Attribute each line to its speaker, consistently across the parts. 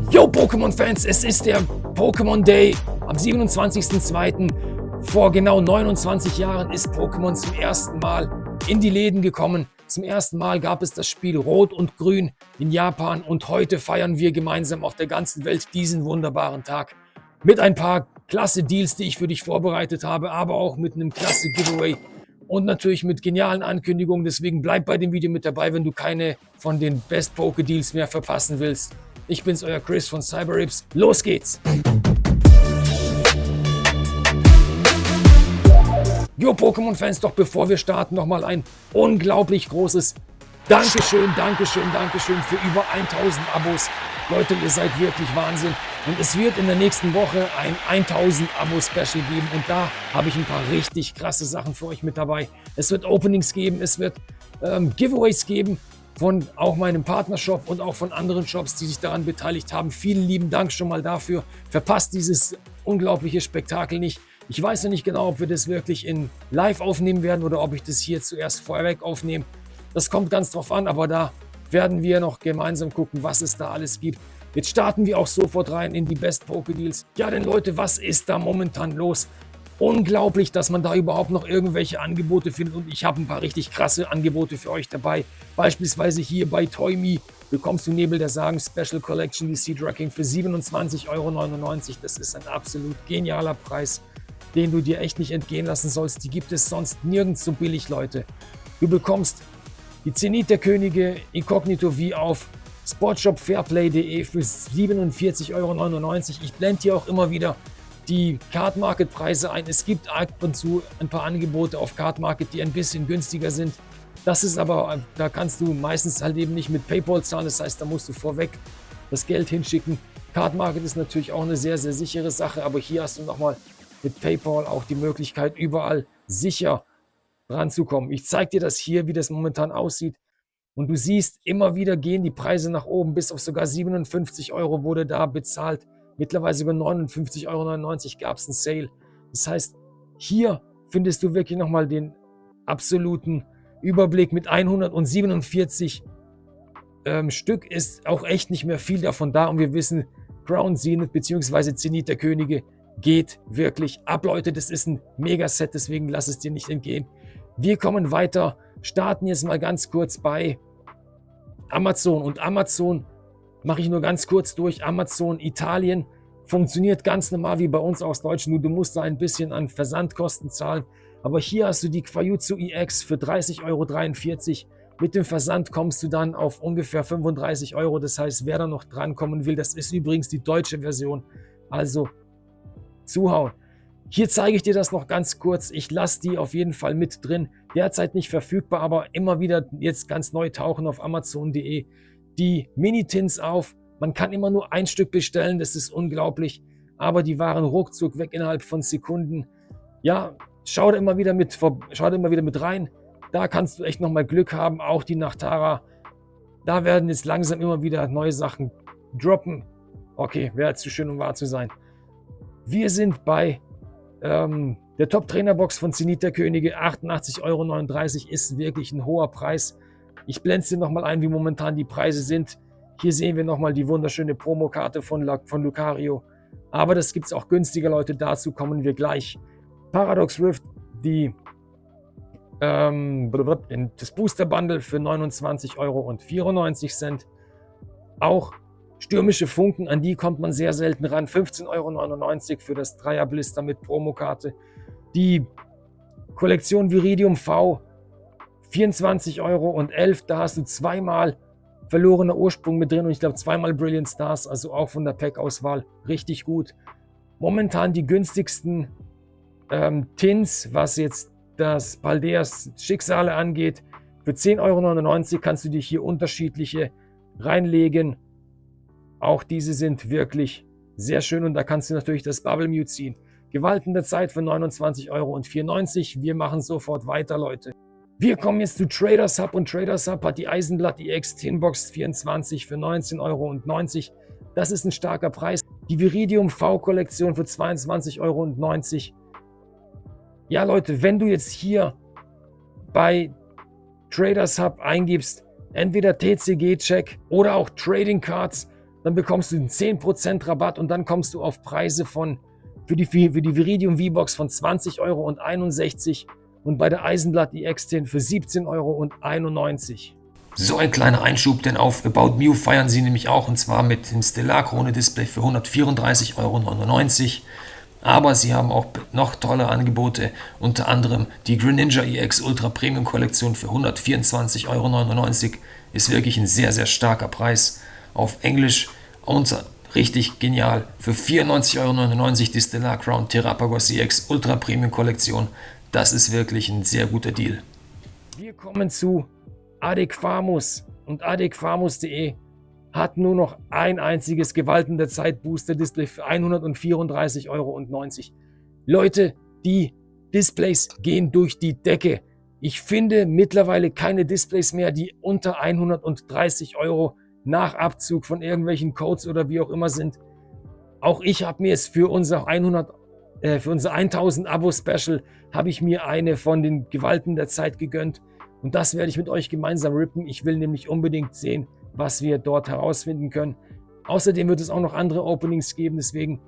Speaker 1: Yo Pokémon-Fans, es ist der Pokémon Day am 27.02. Vor genau 29 Jahren ist Pokémon zum ersten Mal in die Läden gekommen. Zum ersten Mal gab es das Spiel Rot und Grün in Japan und heute feiern wir gemeinsam auf der ganzen Welt diesen wunderbaren Tag mit ein paar klasse Deals, die ich für dich vorbereitet habe, aber auch mit einem klasse Giveaway und natürlich mit genialen Ankündigungen. Deswegen bleib bei dem Video mit dabei, wenn du keine von den Best Poké Deals mehr verpassen willst. Ich bin's, euer Chris von CyberRips. Los geht's! Jo Pokémon-Fans, doch bevor wir starten, nochmal ein unglaublich großes Dankeschön für über 1000 Abos. Leute, ihr seid wirklich Wahnsinn. Und es wird in der nächsten Woche ein 1000 Abo-Special geben. Und da habe ich ein paar richtig krasse Sachen für euch mit dabei. Es wird Openings geben, es wird Giveaways geben von auch meinem Partnershop und auch von anderen Shops, die sich daran beteiligt haben. Vielen lieben Dank schon mal dafür. Verpasst dieses unglaubliche Spektakel nicht. Ich weiß noch nicht genau, ob wir das wirklich in live aufnehmen werden oder ob ich das hier zuerst vorweg aufnehme. Das kommt ganz drauf an, aber da werden wir noch gemeinsam gucken, was es da alles gibt. Jetzt starten wir auch sofort rein in die Best Poké Deals. Ja, denn Leute, was ist da momentan los? Unglaublich, dass man da überhaupt noch irgendwelche Angebote findet und ich habe ein paar richtig krasse Angebote für euch dabei. Beispielsweise hier bei Toyme bekommst du Nebel der Sagen Special Collection, die Seadracking für 27,99 €. Das ist ein absolut genialer Preis, den du dir echt nicht entgehen lassen sollst. Die gibt es sonst nirgends so billig, Leute. Du bekommst die Zenith der Könige Inkognito wie auf sportshopfairplay.de für 47,99 €. Ich blende hier auch immer wieder die Card Market Preise ein. Es gibt ab und zu ein paar Angebote auf Card Market, die ein bisschen günstiger sind. Das ist aber, da kannst du meistens halt eben nicht mit PayPal zahlen. Das heißt, da musst du vorweg das Geld hinschicken. Card Market ist natürlich auch eine sehr, sehr sichere Sache, aber hier hast du nochmal mit PayPal auch die Möglichkeit, überall sicher ranzukommen. Ich zeige dir das hier, wie das momentan aussieht. Und du siehst, immer wieder gehen die Preise nach oben, bis auf sogar 57 € wurde da bezahlt. Mittlerweile sogar 59,99 € gab es einen Sale. Das heißt, hier findest du wirklich nochmal den absoluten Überblick mit 147 Stück. Ist auch echt nicht mehr viel davon da. Und wir wissen, Crown Zenith bzw. Zenith der Könige geht wirklich ab, Leute. Das ist ein Mega-Set, deswegen lass es dir nicht entgehen. Wir kommen weiter, starten jetzt mal ganz kurz bei Amazon. Und Amazon mache ich nur ganz kurz durch. Amazon Italien funktioniert ganz normal wie bei uns aus Deutschland. Du musst da ein bisschen an Versandkosten zahlen. Aber hier hast du die Quajutsu EX für 30,43 €. Mit dem Versand kommst du dann auf ungefähr 35 €. Das heißt, wer da noch drankommen will, das ist übrigens die deutsche Version. Also zuhauen. Hier zeige ich dir das noch ganz kurz. Ich lasse die auf jeden Fall mit drin. Derzeit nicht verfügbar, aber immer wieder jetzt ganz neu tauchen auf Amazon.de die Mini-Tins auf. Man kann immer nur ein Stück bestellen, das ist unglaublich. Aber die waren ruckzuck weg innerhalb von Sekunden. Ja, schau da immer wieder mit rein. Da kannst du echt nochmal Glück haben. Auch die Nachtara. Da werden jetzt langsam immer wieder neue Sachen droppen. Okay, wäre zu schön, um wahr zu sein. Wir sind bei der Top-Trainer-Box von Zenith der Könige. 88,39 € ist wirklich ein hoher Preis. Ich blende es dir nochmal ein, wie momentan die Preise sind. Hier sehen wir nochmal die wunderschöne Promokarte von Lucario. Aber das gibt es auch günstiger, Leute. Dazu kommen wir gleich. Paradox Rift, das Booster Bundle für 29,94 €. Auch stürmische Funken, an die kommt man sehr selten ran. 15,99 € für das Dreier-Blister mit Promokarte. Die Kollektion Viridium V, 24,11 €. Da hast du zweimal verlorener Ursprung mit drin und ich glaube zweimal Brilliant Stars, also auch von der Pack-Auswahl richtig gut. Momentan die günstigsten Tins, was jetzt das Paldeas Schicksale angeht. Für 10,99 € kannst du dir hier unterschiedliche reinlegen. Auch diese sind wirklich sehr schön und da kannst du natürlich das Bubble Mew ziehen. Gewalten der Zeit für 29,94 €. Wir machen sofort weiter, Leute. Wir kommen jetzt zu Traders Hub und Traders Hub hat die Eisenblatt EX Tinbox 24 für 19,90 €. Das ist ein starker Preis. Die Viridium V-Kollektion für 22,90 €. Ja, Leute, wenn du jetzt hier bei Traders Hub eingibst, entweder TCG-Check oder auch Trading Cards, dann bekommst du einen 10% Rabatt und dann kommst du auf Preise für die Viridium V-Box von 20,61 € und bei der Eisenblatt X10 für 17,91 €. So ein kleiner Einschub, denn auf About Me feiern sie nämlich auch, und zwar mit dem Stellar Krone Display für 134,99 €. Aber sie haben auch noch tolle Angebote, unter anderem die Greninja EX Ultra Premium Kollektion für 124,99 €. Ist wirklich ein sehr, sehr starker Preis. Auf Englisch und richtig genial. Für 94,99 € die Stellar Crown Terrapagos EX Ultra Premium Kollektion. Das ist wirklich ein sehr guter Deal. Wir kommen zu Adequamus, und adequamus.de hat nur noch ein einziges Gewalten der Zeit Booster Display für 134,90 €. Leute, die Displays gehen durch die Decke. Ich finde mittlerweile keine Displays mehr, die unter 130 € nach Abzug von irgendwelchen Codes oder wie auch immer sind. Auch ich habe mir es für unser 1000 Abo Special habe ich mir eine von den Gewalten der Zeit gegönnt. Und das werde ich mit euch gemeinsam rippen. Ich will nämlich unbedingt sehen, was wir dort herausfinden können. Außerdem wird es auch noch andere Openings geben. Deswegen,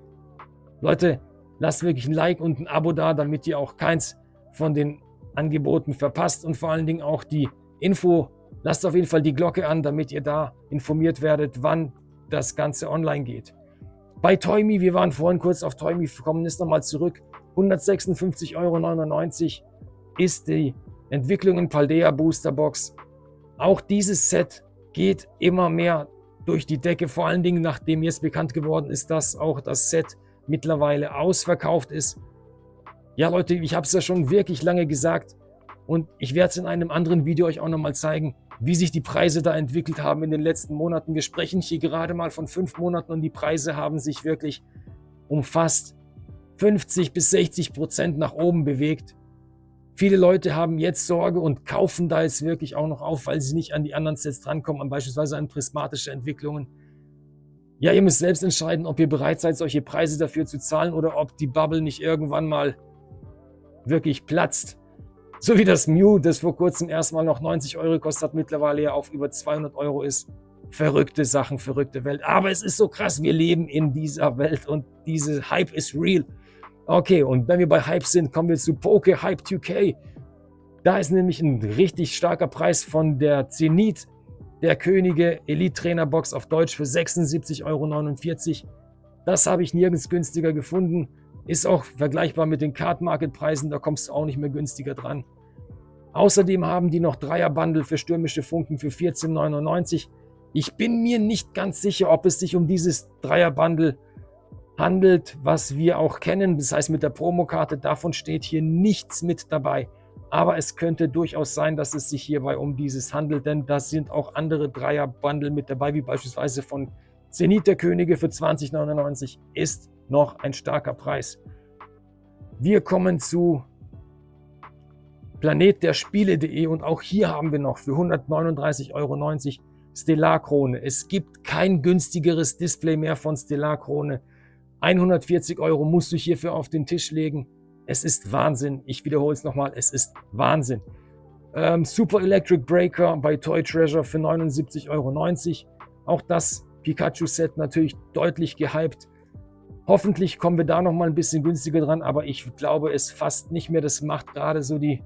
Speaker 1: Leute, lasst wirklich ein Like und ein Abo da, damit ihr auch keins von den Angeboten verpasst. Und vor allen Dingen auch die Info. Lasst auf jeden Fall die Glocke an, damit ihr da informiert werdet, wann das Ganze online geht. Bei Toymi, wir waren vorhin kurz auf Toymi, kommen jetzt nochmal zurück. 156,99 € ist die Entwicklung in Paldea Booster Box. Auch dieses Set geht immer mehr durch die Decke, vor allen Dingen nachdem jetzt bekannt geworden ist, dass auch das Set mittlerweile ausverkauft ist. Ja Leute, ich habe es ja schon wirklich lange gesagt und ich werde es in einem anderen Video euch auch nochmal zeigen, wie sich die Preise da entwickelt haben in den letzten Monaten. Wir sprechen hier gerade mal von 5 Monaten und die Preise haben sich wirklich um fast 50 bis 60% nach oben bewegt. Viele Leute haben jetzt Sorge und kaufen da jetzt wirklich auch noch auf, weil sie nicht an die anderen Sets drankommen, beispielsweise an prismatische Entwicklungen. Ja, ihr müsst selbst entscheiden, ob ihr bereit seid, solche Preise dafür zu zahlen oder ob die Bubble nicht irgendwann mal wirklich platzt. So wie das Mew, das vor kurzem erstmal noch 90 € kostet, mittlerweile ja auf über 200 € ist. Verrückte Sachen, verrückte Welt. Aber es ist so krass, wir leben in dieser Welt und diese Hype ist real. Okay, und wenn wir bei Hype sind, kommen wir zu Poke Hype 2K. Da ist nämlich ein richtig starker Preis von der Zenith der Könige Elite Trainer Box auf Deutsch für 76,49 €. Das habe ich nirgends günstiger gefunden. Ist auch vergleichbar mit den Card Market Preisen, da kommst du auch nicht mehr günstiger dran. Außerdem haben die noch Dreier-Bundle für stürmische Funken für 14,99 €. Ich bin mir nicht ganz sicher, ob es sich um dieses Dreier-Bundle handelt, was wir auch kennen, das heißt mit der Promokarte. Davon steht hier nichts mit dabei. Aber es könnte durchaus sein, dass es sich hierbei um dieses handelt, denn da sind auch andere Dreier-Bundle mit dabei, wie beispielsweise von Zenith der Könige für 20,99 €. Ist noch ein starker Preis. Wir kommen zu planetderspiele.de und auch hier haben wir noch für 139,90 € Stellar Krone. Es gibt kein günstigeres Display mehr von Stellar Krone. 140 € musst du hierfür auf den Tisch legen. Es ist Wahnsinn. Ich wiederhole es nochmal, es ist Wahnsinn. Super Electric Breaker bei Toy Treasure für 79,90 €. Auch das Pikachu-Set natürlich deutlich gehypt. Hoffentlich kommen wir da nochmal ein bisschen günstiger dran, aber ich glaube es fast nicht mehr. Das macht gerade so die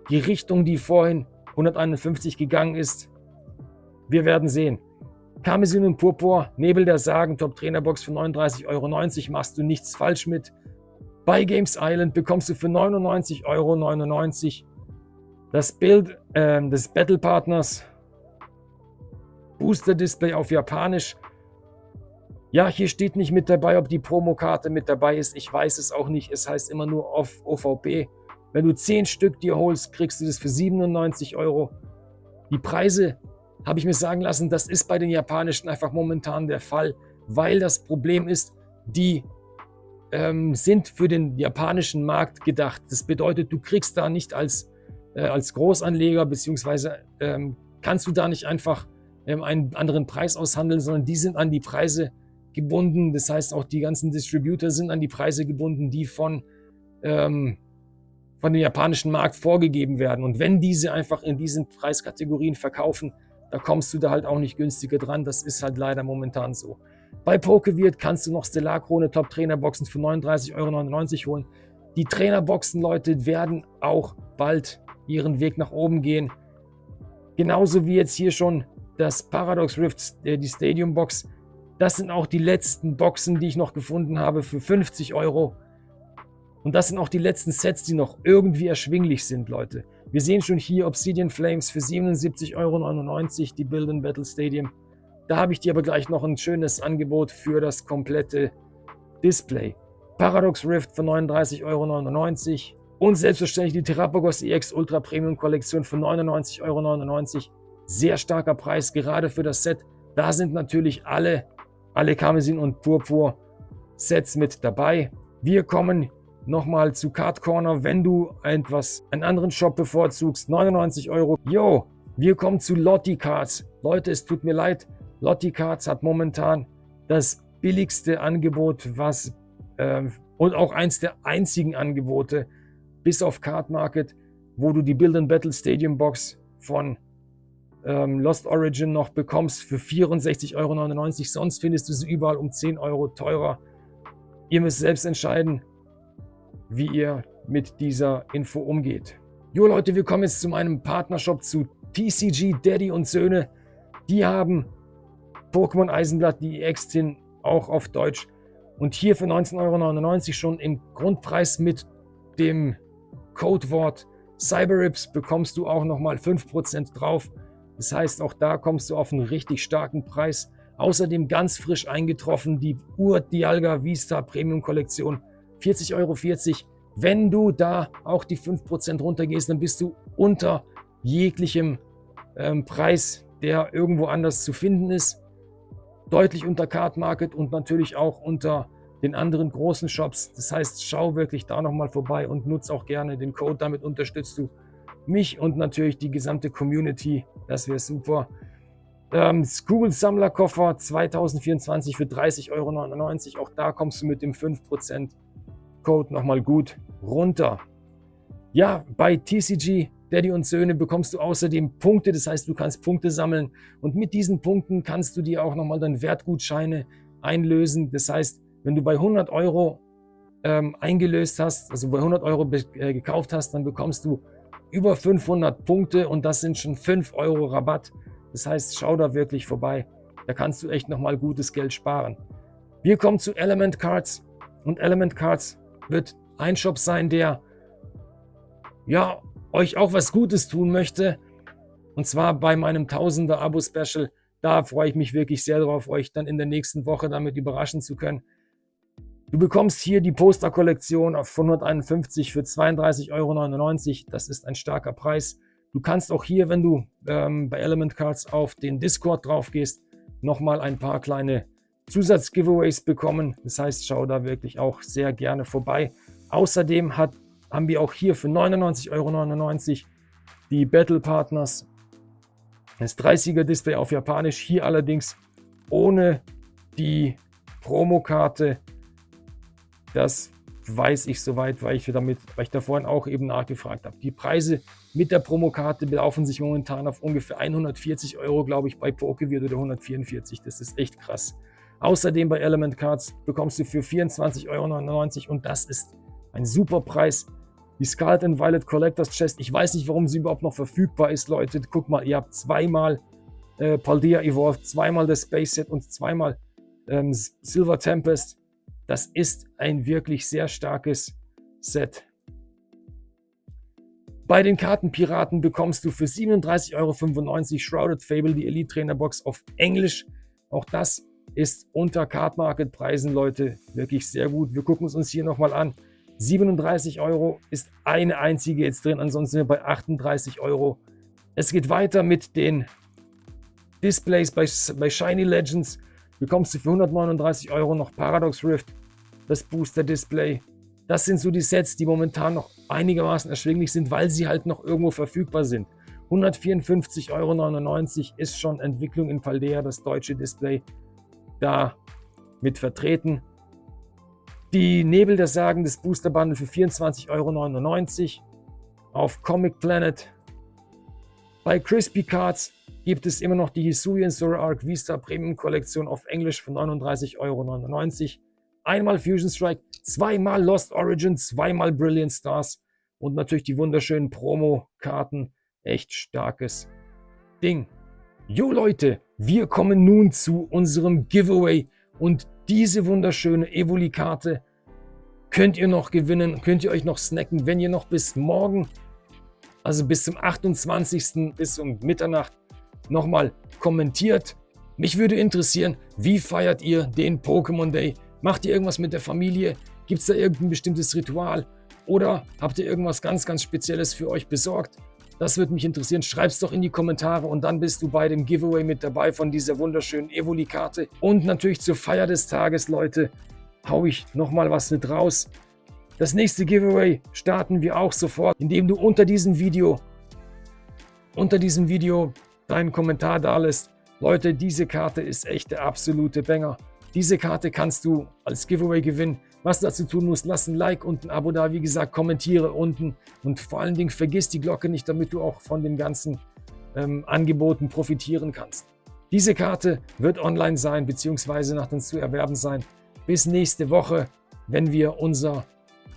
Speaker 1: Richtung, die vorhin 151 gegangen ist. Wir werden sehen. Karmesin und Purpur, Nebel der Sagen, Top-Trainer-Box für 39,90 €, machst du nichts falsch mit. Bei Games Island bekommst du für 99,99 € das Bild des Battle Partners Booster Display auf Japanisch. Ja, hier steht nicht mit dabei, ob die Promokarte mit dabei ist. Ich weiß es auch nicht. Es heißt immer nur auf OVP. Wenn du 10 Stück dir holst, kriegst du das für 97 €. Die Preise, habe ich mir sagen lassen, das ist bei den japanischen einfach momentan der Fall, weil das Problem ist, die sind für den japanischen Markt gedacht. Das bedeutet, du kriegst da nicht als Großanleger, beziehungsweise kannst du da nicht einfach einen anderen Preis aushandeln, sondern die sind an die Preise gebunden. Das heißt, auch die ganzen Distributor sind an die Preise gebunden, die von dem japanischen Markt vorgegeben werden. Und wenn diese einfach in diesen Preiskategorien verkaufen, da kommst du da halt auch nicht günstiger dran. Das ist halt leider momentan so. Bei PokeWeird kannst du noch Stellar-Krone Top-Trainer-Boxen für 39,99 € holen. Die Trainerboxen, Leute, werden auch bald ihren Weg nach oben gehen. Genauso wie jetzt hier schon das Paradox Rift, die Stadium Box. Das sind auch die letzten Boxen, die ich noch gefunden habe für 50 €. Und das sind auch die letzten Sets, die noch irgendwie erschwinglich sind, Leute. Wir sehen schon hier Obsidian Flames für 77,99 €, die Build and Battle Stadium. Da habe ich dir aber gleich noch ein schönes Angebot für das komplette Display. Paradox Rift für 39,99 € und selbstverständlich die Terrapagos EX Ultra Premium Kollektion für 99,99 €. Sehr starker Preis, gerade für das Set. Da sind natürlich alle Karmesin und Purpur Sets mit dabei. Wir kommen nochmal zu Card Corner, wenn du einen anderen Shop bevorzugst, 99 €. Jo, wir kommen zu Lotti Cards. Leute, es tut mir leid, Lotti Cards hat momentan das billigste Angebot, und auch eins der einzigen Angebote, bis auf Card Market, wo du die Build and Battle Stadium Box von Lost Origin noch bekommst für 64,99 €. Sonst findest du sie überall um 10 € teurer. Ihr müsst selbst entscheiden, wie ihr mit dieser Info umgeht. Jo Leute, wir kommen jetzt zu meinem Partnershop, zu TCG Daddy und Söhne. Die haben Pokémon Eisenblatt, die EX-Tin, auch auf Deutsch. Und hier für 19,99 € schon im Grundpreis mit dem Codewort Cyberrips bekommst du auch nochmal 5% drauf. Das heißt, auch da kommst du auf einen richtig starken Preis. Außerdem ganz frisch eingetroffen die Ur-Dialga Vista Premium Kollektion, 40,40 €. Wenn du da auch die 5% runtergehst, dann bist du unter jeglichem Preis, der irgendwo anders zu finden ist. Deutlich unter Card Market und natürlich auch unter den anderen großen Shops. Das heißt, schau wirklich da nochmal vorbei und nutze auch gerne den Code. Damit unterstützt du mich und natürlich die gesamte Community. Das wäre super. Google Sammlerkoffer 2024 für 30,99 €. Auch da kommst du mit dem 5% Code nochmal gut runter. Ja, bei TCG Daddy und Söhne bekommst du außerdem Punkte, das heißt, du kannst Punkte sammeln und mit diesen Punkten kannst du dir auch nochmal dann Wertgutscheine einlösen. Das heißt, wenn du bei 100 € eingelöst hast, also bei 100 € gekauft hast, dann bekommst du über 500 Punkte und das sind schon 5 € Rabatt. Das heißt, schau da wirklich vorbei, da kannst du echt nochmal gutes Geld sparen. Wir kommen zu Element Cards und Element Cards wird ein Shop sein, der ja euch auch was Gutes tun möchte, und zwar bei meinem 1000er Abo-Special. Da freue ich mich wirklich sehr darauf, euch dann in der nächsten Woche damit überraschen zu können. Du bekommst hier die Poster-Kollektion auf 151 für 32,99 €. Das ist ein starker Preis. Du kannst auch hier, wenn du bei Element Cards auf den Discord drauf gehst, nochmal ein paar kleine Zusatz-Giveaways bekommen. Das heißt, schau da wirklich auch sehr gerne vorbei. Außerdem haben wir auch hier für 99,99 € die Battle Partners, das 30er Display auf Japanisch, hier allerdings ohne die Promokarte. Das weiß ich soweit, weil ich da vorhin auch eben nachgefragt habe. Die Preise mit der Promokarte belaufen sich momentan auf ungefähr 140 €, glaube ich, bei PokeWeird oder 144. Das ist echt krass. Außerdem bei Element Cards bekommst du für 24,99 € und das ist ein super Preis. Die Scarlet and Violet Collectors Chest, ich weiß nicht, warum sie überhaupt noch verfügbar ist, Leute. Guck mal, ihr habt zweimal Paldea Evolved, zweimal das Space Set und zweimal Silver Tempest. Das ist ein wirklich sehr starkes Set. Bei den Kartenpiraten bekommst du für 37,95 € Shrouded Fable die Elite Trainer Box auf Englisch. Auch das ist unter Card Market Preisen, Leute, wirklich sehr gut. Wir gucken es uns hier nochmal an. 37 € ist eine einzige jetzt drin, ansonsten sind wir bei 38 €. Es geht weiter mit den Displays bei Shiny Legends. Bekommst du für 139 € noch Paradox Rift, das Booster Display. Das sind so die Sets, die momentan noch einigermaßen erschwinglich sind, weil sie halt noch irgendwo verfügbar sind. 154,99 € ist schon Entwicklung in Paldea, das deutsche Display, da mit vertreten. Die Nebel der Sagen des Booster Bundle für 24,99 € auf Comic Planet. Bei Crispy Cards gibt es immer noch die Hisuian Zoroark Vista Premium Kollektion auf Englisch für 39,99 €. Einmal Fusion Strike, zweimal Lost Origin, zweimal Brilliant Stars und natürlich die wunderschönen Promo-Karten. Echt starkes Ding. Jo Leute, wir kommen nun zu unserem Giveaway und diese wunderschöne Evoli-Karte könnt ihr noch gewinnen, könnt ihr euch noch snacken, wenn ihr noch bis morgen, also bis zum 28. bis um Mitternacht nochmal kommentiert. Mich würde interessieren, wie feiert ihr den Pokémon Day? Macht ihr irgendwas mit der Familie? Gibt es da irgendein bestimmtes Ritual? Oder habt ihr irgendwas ganz, ganz Spezielles für euch besorgt? Das würde mich interessieren. Schreibt es doch in die Kommentare und dann bist du bei dem Giveaway mit dabei von dieser wunderschönen Evoli-Karte. Und natürlich zur Feier des Tages, Leute, hau ich nochmal was mit raus. Das nächste Giveaway starten wir auch sofort, indem du unter diesem Video deinen Kommentar da lässt. Leute, diese Karte ist echt der absolute Banger. Diese Karte kannst du als Giveaway gewinnen. Was dazu tun musst, lass ein Like und ein Abo da. Wie gesagt, kommentiere unten und vor allen Dingen vergiss die Glocke nicht, damit du auch von den ganzen Angeboten profitieren kannst. Diese Karte wird online sein, beziehungsweise nach dem zu erwerben sein. Bis nächste Woche, wenn wir unser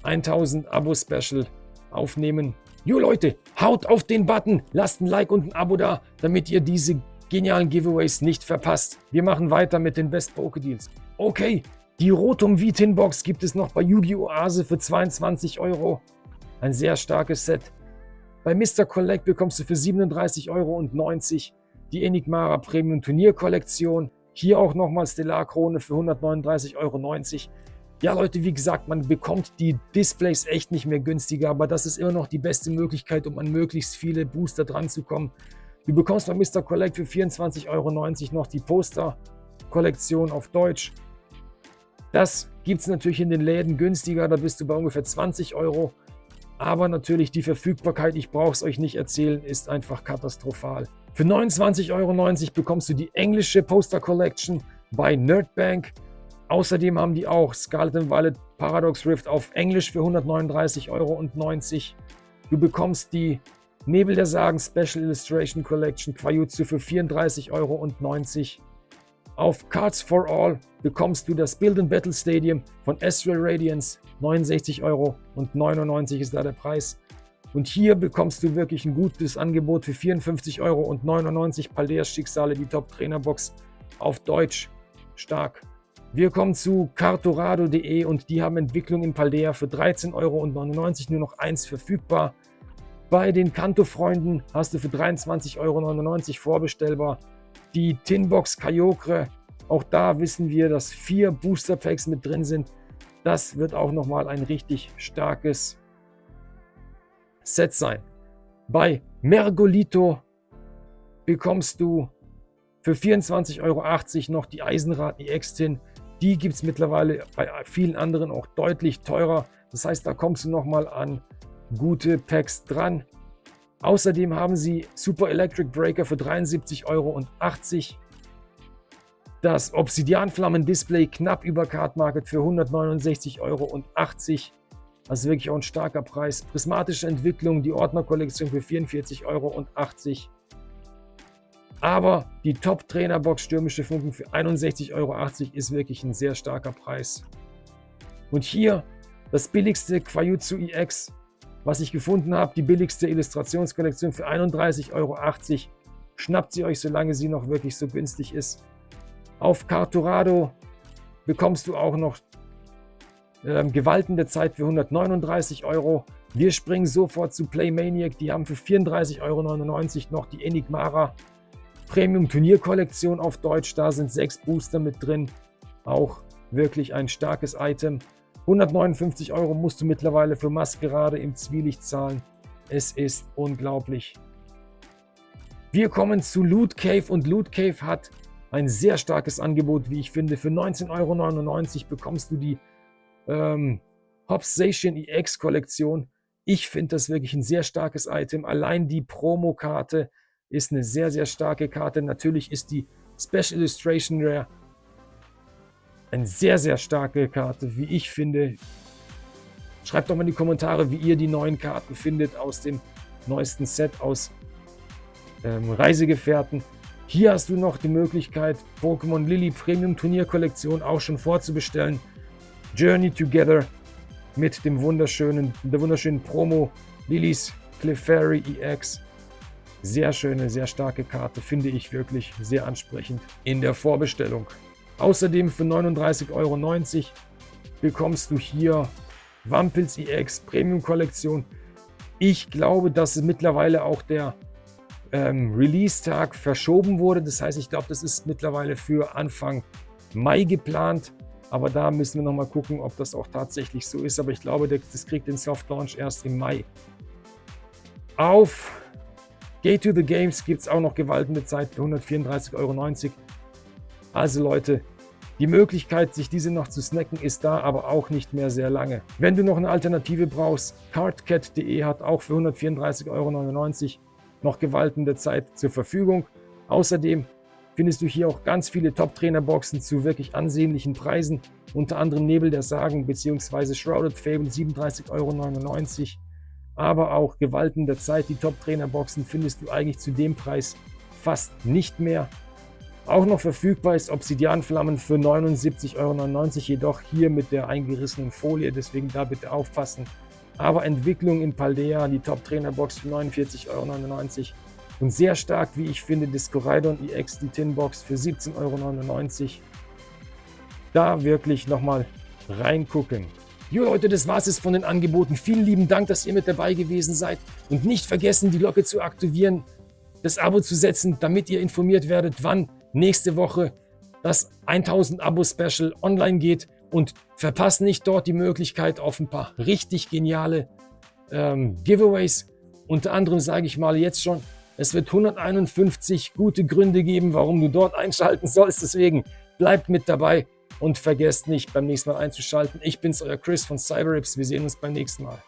Speaker 1: 1000 Abo-Special aufnehmen. Jo Leute, haut auf den Button, lasst ein Like und ein Abo da, damit ihr diese genialen Giveaways nicht verpasst. Wir machen weiter mit den Best Poké-Deals. Okay, die Rotom V-Tin-Box gibt es noch bei Yu-Gi-Oh! Oase für 22 €. Ein sehr starkes Set. Bei Mr. Collect bekommst du für 37,90 € die Enigmara Premium Turnier-Kollektion. Hier auch nochmal Stellar-Krone für 139,90 €. Ja Leute, wie gesagt, man bekommt die Displays echt nicht mehr günstiger, aber das ist immer noch die beste Möglichkeit, um an möglichst viele Booster dran zu kommen. Du bekommst bei Mr. Collect für 24,90 € noch die Poster-Kollektion auf Deutsch. Das gibt es natürlich in den Läden günstiger, da bist du bei ungefähr 20 €. Aber natürlich die Verfügbarkeit, ich brauche es euch nicht erzählen, ist einfach katastrophal. Für 29,90 € bekommst du die englische Poster Collection bei Nerdbank. Außerdem haben die auch Scarlet & Violet Paradox Rift auf Englisch für 139,90 €. Du bekommst die Nebel der Sagen Special Illustration Collection Quajutsu für 34,90 €. Auf Cards for All bekommst du das Build & Battle Stadium von Astral Radiance, 69,99 € ist da der Preis. Und hier bekommst du wirklich ein gutes Angebot für 54,99 € Paldeas Schicksale, die Top-Trainer-Box auf Deutsch. Stark. Wir kommen zu Cartorado.de und die haben Entwicklung in Paldea für 13,99 €, nur noch eins verfügbar. Bei den Kanto-Freunden hast du für 23,99 € vorbestellbar. Die Tinbox Kyogre, auch da wissen wir, dass 4 Booster Packs mit drin sind. Das wird auch nochmal ein richtig starkes Set sein. Bei Mergolito bekommst du für 24,80 € noch die Eisenrad EX-Tin. Die gibt es mittlerweile bei vielen anderen auch deutlich teurer. Das heißt, da kommst du nochmal an gute Packs dran. Außerdem haben sie Super Electric Breaker für 73,80 €. Das Obsidian-Flammen Display knapp über Card Market für 169,80 €. Also wirklich auch ein starker Preis. Prismatische Entwicklung, die Ordner-Kollektion für 44,80 €. Aber die Top-Trainer-Box Stürmische Funken für 61,80 € ist wirklich ein sehr starker Preis. Und hier das billigste Quajutsu EX, was ich gefunden habe, die billigste Illustrationskollektion für 31,80 €. Schnappt sie euch, solange sie noch wirklich so günstig ist. Auf Cartorado bekommst du auch noch Gewalten der Zeit für 139 €. Wir springen sofort zu Playmaniac, die haben für 34,99 € noch die Enigmara Premium Turnierkollektion auf Deutsch. Da sind 6 Booster mit drin. Auch wirklich ein starkes Item. 159 € musst du mittlerweile für Maskerade im Zwielicht zahlen. Es ist unglaublich. Wir kommen zu Loot Cave und Loot Cave hat ein sehr starkes Angebot, wie ich finde. Für 19,99 € bekommst du die Hobsation EX Kollektion. Ich finde das wirklich ein sehr starkes Item. Allein die Promokarte ist eine sehr, sehr starke Karte. Natürlich ist die Special Illustration Rare eine sehr, sehr starke Karte, wie ich finde. Schreibt doch mal in die Kommentare, wie ihr die neuen Karten findet aus dem neuesten Set aus Reisegefährten. Hier hast du noch die Möglichkeit, Pokémon Lily Premium Turnierkollektion auch schon vorzubestellen. Journey Together mit der wunderschönen Promo Lillys Clefairy EX. Sehr schöne, sehr starke Karte, finde ich wirklich sehr ansprechend in der Vorbestellung. Außerdem für 39,90 € bekommst du hier Wampels EX Premium Kollektion. Ich glaube, dass mittlerweile auch der Release-Tag verschoben wurde. Das heißt, ich glaube, das ist mittlerweile für Anfang Mai geplant. Aber da müssen wir nochmal gucken, ob das auch tatsächlich so ist. Aber ich glaube, das kriegt den Soft Launch erst im Mai. Auf Gate to the Games gibt es auch noch gewaltende Zeit für 134,90 €. Also Leute, die Möglichkeit, sich diese noch zu snacken, ist da, aber auch nicht mehr sehr lange. Wenn du noch eine Alternative brauchst, cardcat.de hat auch für 134,99 € noch gewaltende Zeit zur Verfügung. Außerdem findest du hier auch ganz viele Top-Trainer-Boxen zu wirklich ansehnlichen Preisen, unter anderem Nebel der Sagen bzw. Shrouded Fable 37,99 €. Aber auch gewaltende Zeit, die Top-Trainer-Boxen findest du eigentlich zu dem Preis fast nicht mehr. Auch noch verfügbar ist Obsidianflammen für 79,99 €, jedoch hier mit der eingerissenen Folie, deswegen da bitte aufpassen. Aber Entwicklung in Paldea, die Top-Trainer-Box für 49,99 € und sehr stark, wie ich finde, das Coraidon EX, die Tin-Box für 17,99 €. Da wirklich nochmal reingucken. Jo Leute, das war's jetzt von den Angeboten. Vielen lieben Dank, dass ihr mit dabei gewesen seid. Und nicht vergessen, die Glocke zu aktivieren, das Abo zu setzen, damit ihr informiert werdet, wann nächste Woche das 1000 Abo-Special online geht. Und verpasst nicht dort die Möglichkeit auf ein paar richtig geniale Giveaways. Unter anderem sage ich mal jetzt schon, es wird 151 gute Gründe geben, warum du dort einschalten sollst. Deswegen bleibt mit dabei und vergesst nicht, beim nächsten Mal einzuschalten. Ich bin's, euer Chris von Cyberrips. Wir sehen uns beim nächsten Mal.